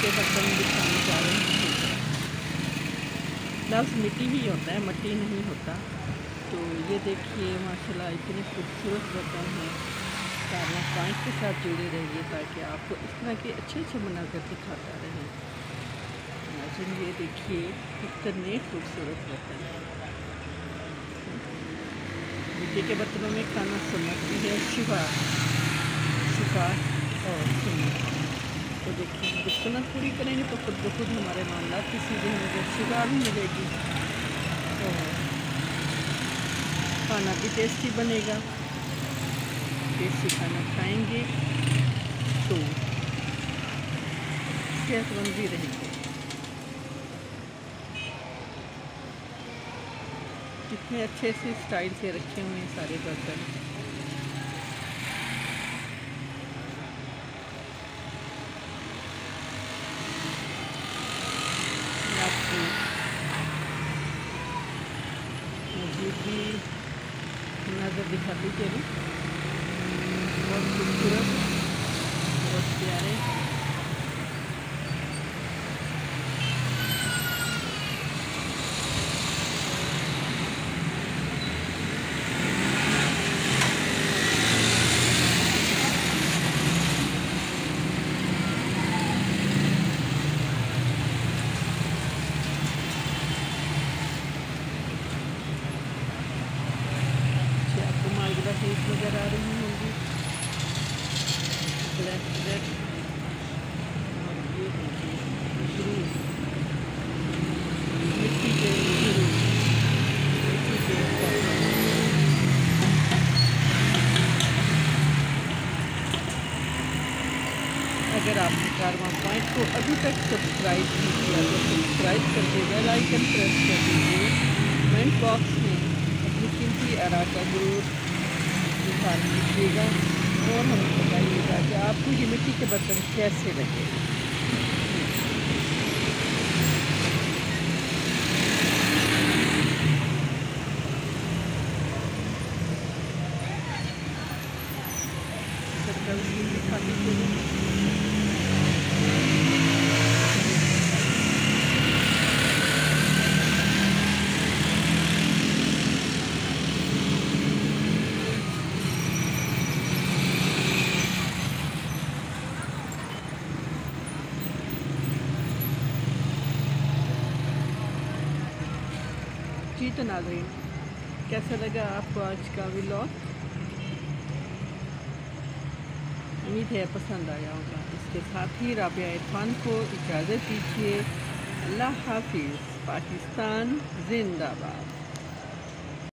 सारे बर्तन दिखाने जा रहे हैं। लफ्ज़ मिट्टी ही होता है, मट्टी नहीं होता। तो ये देखिए माशाल्लाह इतने खूबसूरत बर्तन हैं। सारा पॉइंट के साथ जुड़े रहिए ताकि आपको इस तरह के अच्छे मनाज़र दिखाता रहे। नाज़रीन ये देखिए कितने खूबसूरत बर्तन हैं। मिट्टी के बर्तनों में खाना सुन्नत भी है, शिफा और सुन्नत। तो देखिए जब सुन्नत पूरी करेंगे तो खुद ब खुद हमारे मामलात की सीधे हमें शिफा भी मिलेगी और खाना भी टेस्टी बनेगा। टेस्टी खाना खाएंगे तो सेहतमंद भी रहेंगे। कितने अच्छे से स्टाइल से रखे हुए हैं सारे बर्तन। आपको मज़ीद भी नज़र दिखाती चलूँ। बहुत खूबसूरत, बहुत प्यारे। आपको मालगुड़ा टेस्ट नज़र आ रही होंगी, ब्लैक ब्रेड और ये देखिए मशरूम, मिट्टी के मशरूम, मिट्टी के बर्तन। अगर आपने कारवां पॉइंट को अभी तक सब्सक्राइब नहीं किया तो सब्सक्राइब करके बेल आइकन प्रेस कर दीजिए। कमेंट बॉक्स में अपनी कीमती आरा का ज़रूर इज़हार कीजिएगा और हमें बताइएगा कि आपको ये मिट्टी के बर्तन कैसे लगे। दिखाती चलूँ। जी तो नाज़रीन कैसा लगा आपको आज का व्लॉग? उम्मीद है पसंद आया होगा। इसके साथ ही राबिया इरफान को इजाज़त दीजिए। अल्लाह हाफिज़। पाकिस्तान जिंदाबाद।